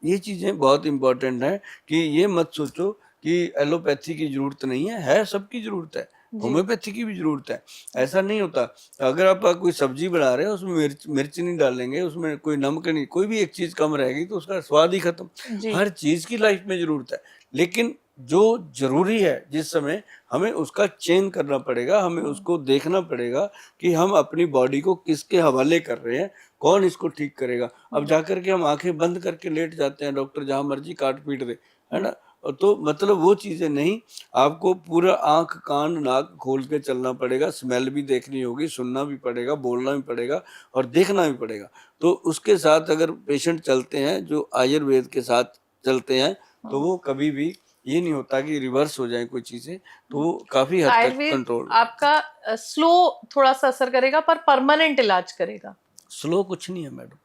ये चीजें बहुत इंपॉर्टेंट है कि ये मत सोचो कि एलोपैथी की जरूरत नहीं है सबकी जरूरत है, होम्योपैथी की भी जरूरत है। ऐसा नहीं होता। अगर आप कोई सब्जी बना रहे हो उसमें मिर्च नहीं डालेंगे, उसमें कोई नमक नहीं, कोई भी एक चीज कम रहेगी तो उसका स्वाद ही खत्म। हर चीज की लाइफ में जरूरत है, लेकिन जो जरूरी है जिस समय हमें उसका चेंज करना पड़ेगा, हमें उसको देखना पड़ेगा कि हम अपनी बॉडी को किसके हवाले कर रहे हैं, कौन इसको ठीक करेगा। अब जाकर के हम आंखें बंद करके लेट जाते हैं, डॉक्टर जहां मर्जी काट पीट दे, है ना। तो मतलब वो चीजें नहीं, आपको पूरा आंख कान नाक खोल के चलना पड़ेगा, स्मेल भी देखनी होगी, सुनना भी पड़ेगा, बोलना भी पड़ेगा और देखना भी पड़ेगा। तो उसके साथ अगर पेशेंट चलते हैं जो आयुर्वेद के साथ चलते हैं तो वो कभी भी ये नहीं होता कि रिवर्स हो जाए कोई चीजें, तो वो काफी हद तक कंट्रोल। आपका स्लो थोड़ा सा असर करेगा पर परमानेंट इलाज करेगा। स्लो कुछ नहीं है मैडम।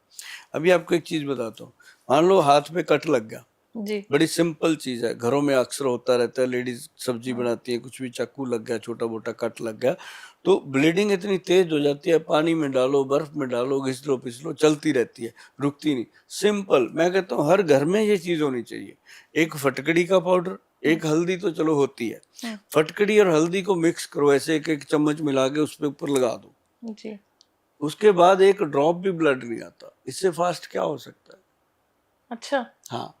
अभी आपको एक चीज बताता हूँ, मान लो हाथ पे कट लग गया जी, बड़ी सिंपल चीज है, घरों में अक्सर होता रहता है, लेडीज सब्जी बनाती है, कुछ भी चाकू लग गया, छोटा मोटा कट लग गया, तो ब्लीडिंग इतनी तेज हो जाती है, पानी में डालो, बर्फ में डालो, घिस लो पिस लो, चलती रहती है, रुकती नहीं। सिंपल, मैं कहता हूँ हर घर में ये चीज होनी चाहिए। एक फटकड़ी का पाउडर, एक हल्दी तो चलो होती है, फटकड़ी और हल्दी को मिक्स करो, ऐसे एक एक चम्मच मिला के उस पे ऊपर लगा दो जी। उसके बाद एक ड्रॉप भी ब्लड नहीं आता। इससे फास्ट क्या हो सकता है? अच्छा, हाँ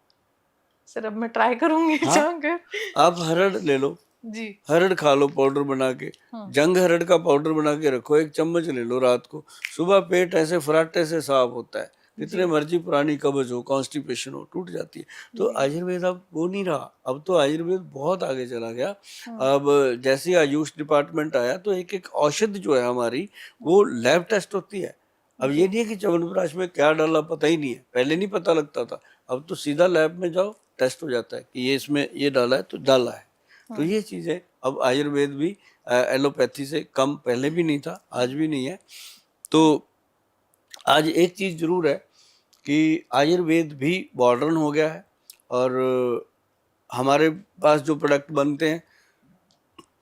सर अब मैं ट्राई करूंगी हाँ, जाकर। आप हरड़ ले लो, जी, हरड़ खा लो पाउडर बना के, जंग हरड़ का पाउडर बना के रखो, एक चम्मच ले लो रात को, सुबह पेट ऐसे फराटे से साफ होता है। कितने मर्जी पुरानी कब्ज हो, कॉन्स्टिपेशन हो, टूट जाती है। तो आयुर्वेद अब वो नहीं रहा, अब तो आयुर्वेद बहुत आगे चला गया। अब जैसे ही आयुष डिपार्टमेंट आया तो एक एक औषध जो है हमारी वो लैब टेस्ट होती है। अब ये नहीं है कि च्यवनप्राश में क्या डाला पता ही नहीं है, पहले नहीं पता लगता था, अब तो सीधा लैब में जाओ, टेस्ट हो जाता है कि ये इसमें ये डाला है तो डाला है। तो ये चीजें अब आयुर्वेद भी एलोपैथी से कम पहले भी नहीं था, आज भी नहीं है। तो आज एक चीज जरूर है कि आयुर्वेद भी मॉडर्न हो गया है, और हमारे पास जो प्रोडक्ट बनते हैं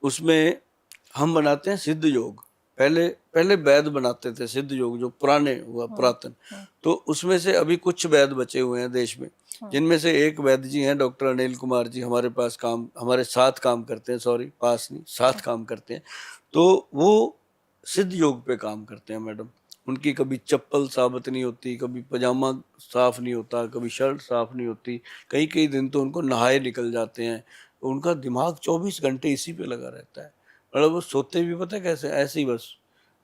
उसमें हम बनाते हैं सिद्ध योग। पहले पहले वैद्य बनाते थे सिद्ध योग, जो पुराने हुआ पुरातन। तो उसमें से अभी कुछ वैद्य बचे हुए हैं देश में, जिनमें से एक वैद्य जी हैं डॉक्टर अनिल कुमार जी, हमारे साथ काम करते हैं, सॉरी पास नहीं, साथ काम करते हैं। तो वो सिद्ध योग पे काम करते हैं मैडम। उनकी कभी चप्पल साबित नहीं होती, कभी पजामा साफ नहीं होता, कभी शर्ट साफ नहीं होती, कई कई दिन तो उनको नहाए निकल जाते हैं। उनका दिमाग 24 घंटे इसी पे लगा रहता है। मतलब वो सोते भी पता है कैसे, ऐसे ही बस,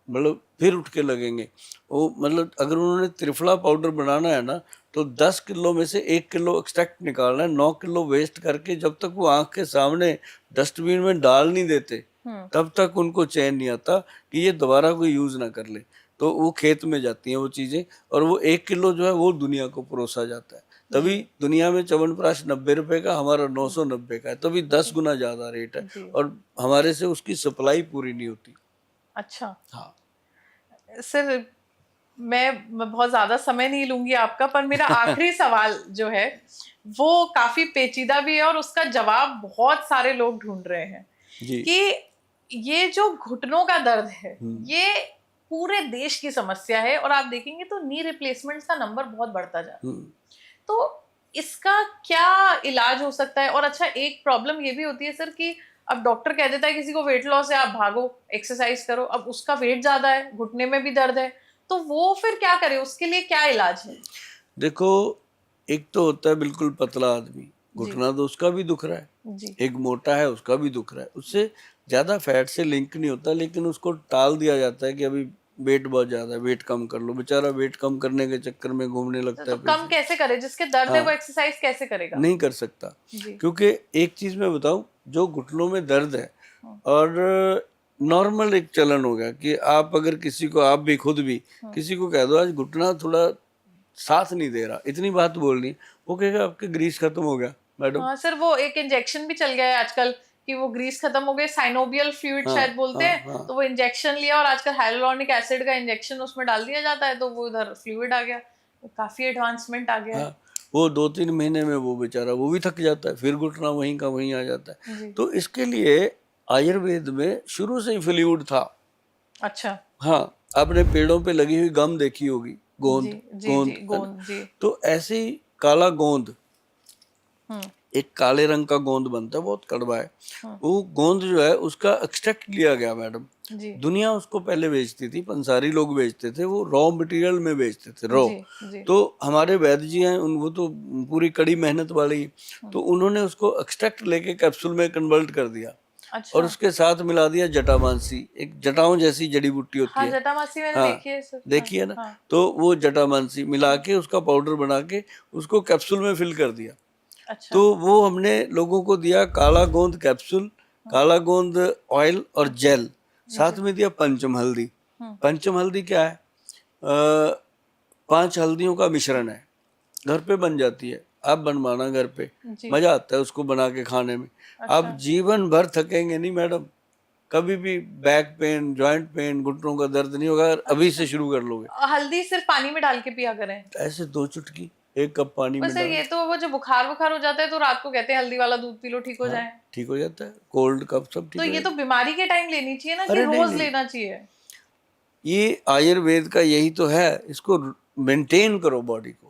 मतलब फिर उठ के लगेंगे वो। मतलब अगर उन्होंने त्रिफला पाउडर बनाना है ना तो 10 किलो में से 1 किलो एक्सट्रैक्ट निकालना है, 9 किलो वेस्ट करके जब तक वो आंख के सामने डस्टबिन में डाल नहीं देते तब तक उनको चैन नहीं आता कि ये दोबारा कोई यूज ना कर ले। तो वो खेत में जाती हैं वो चीजें, और वो 1 किलो जो है वो दुनिया को परोसा जाता है। तभी दुनिया में च्यवनप्राश 90 रुपए का, हमारा 990 का है, तभी 10 गुना ज्यादा रेट है, और हमारे से उसकी सप्लाई पूरी नहीं होती। अच्छा हाँ सर, मैं बहुत ज्यादा समय नहीं लूंगी आपका, पर मेरा आखिरी सवाल जो है वो काफी पेचीदा भी है और उसका जवाब बहुत सारे लोग ढूंढ रहे हैं जी। कि ये जो घुटनों का दर्द है ये पूरे देश की समस्या है, और आप देखेंगे तो नी रिप्लेसमेंट का नंबर बहुत बढ़ता जा रहा है। तो इसका क्या इलाज हो सकता है? और अच्छा, एक प्रॉब्लम ये भी होती है सर कि अब डॉक्टर कह देता है किसी को वेट लॉस है, आप भागो एक्सरसाइज करो, अब उसका वेट ज्यादा है, घुटने में भी दर्द है, तो वो फिर क्या करे, उसके लिए क्या इलाज है? देखो, एक तो होता है बिल्कुल पतला आदमी, घुटना तो उसका भी दुख रहा है, एक मोटा है उसका भी दुख रहा है, उससे ज्यादा फैट से लिंक नहीं होता, लेकिन उसको टाल दिया जाता है कि अभी वेट बहुत ज्यादा है, वेट कम कर लो। बेचारा वेट कम करने के चक्कर में घूमने लगता तो है कम कैसे करे? जिसके दर्द है वो हाँ, एक्सरसाइज कैसे करेगा? नहीं कर सकता। क्योंकि एक चीज मैं बताऊं, जो घुटनों में दर्द है, और नॉर्मल एक चलन हो गया कि आप अगर किसी को, आप भी खुद भी किसी को कह दो आज घुटना थोड़ा साथ नहीं दे रहा, इतनी बात बोलनी, वो कहेगा आपके ग्रीस खत्म हो गया मैडम। हाँ सर, वो एक इंजेक्शन भी चल गया है आजकल कि वो ग्रीस खत्म हो गए, साइनोबियल फ्लूइड शायद बोलते हैं, तो वो इंजेक्शन लिया और आजकल हाइलुरोनिक एसिड का इंजेक्शन उसमें डाल दिया जाता है तो वो उधर फ्लूइड आ गया, काफी एडवांसमेंट आ गया है। वो 2-3 महीने में वो बेचारा वो भी थक जाता है, फिर घुटना वहीं का वहीं आ जाता है। तो इसके लिए आयुर्वेद में शुरू से ही फ्लूइड था। अच्छा। हाँ, आपने पेड़ों पे लगी हुई गम देखी होगी, गोंद, जी जी गोंद जी, है ना? गोंद जी। तो ऐसे ही काला गोंद, हम्म, एक काले रंग का गोंद बनता है, बहुत कड़वा है। वो गोंद जो है उसका एक्सट्रैक्ट लिया गया मैडम। जी दुनिया उसको पहले बेचती थी, पंसारी लोग बेचते थे, वो रॉ मटेरियल में बेचते थे, रॉ। जी जी तो हमारे वैद्य जी हैं उन, वो तो पूरी कड़ी मेहनत वाली, तो उन्होंने उसको एक्सट्रैक्ट लेके कैप्सूल में कन्वर्ट कर दिया अच्छा और उसके साथ मिला दिया जटामांसी, एक जटाओं जैसी जड़ी बूटी होती हाँ है। जटामासी मैंने हाँ, देखी है सर देखिए ना, हाँ तो वो जटामांसी मिला के उसका पाउडर बना के उसको कैप्सूल में फिल कर दिया। अच्छा तो वो हमने लोगों को दिया काला गोंद कैप्सूल, काला गोंद ऑयल और जेल, साथ में दिया पंचम हल्दी। पंचम हल्दी क्या है? 5 हल्दियों का मिश्रण है, घर पे बन जाती है, आप बनवाना घर पे, जी मजा आता है उसको बना के खाने में। आप अच्छा जीवन भर थकेंगे नहीं मैडम, कभी भी बैक पेन, जॉइंट पेन, घुटनों का दर्द नहीं होगा, अभी से शुरू कर लोगे। हल्दी सिर्फ पानी में डाल के पिया करें? ऐसे 2 चुटकी 1 कप पानी पर में सर डाल, ये तो वो जो बुखार बुखार हो जाता है तो रात को कहते हैं हल्दी वाला दूध पी लो ठीक हो हाँ जाए। ठीक हो जाता है, कोल्ड कफ सब ठीक तो हो ये जाता तो बीमारी के टाइम लेनी चाहिए ना है। कि अरे नहीं रोज नहीं, लेना चाहिए? ये आयुर्वेद का यही तो है, इसको मेंटेन करो बॉडी को।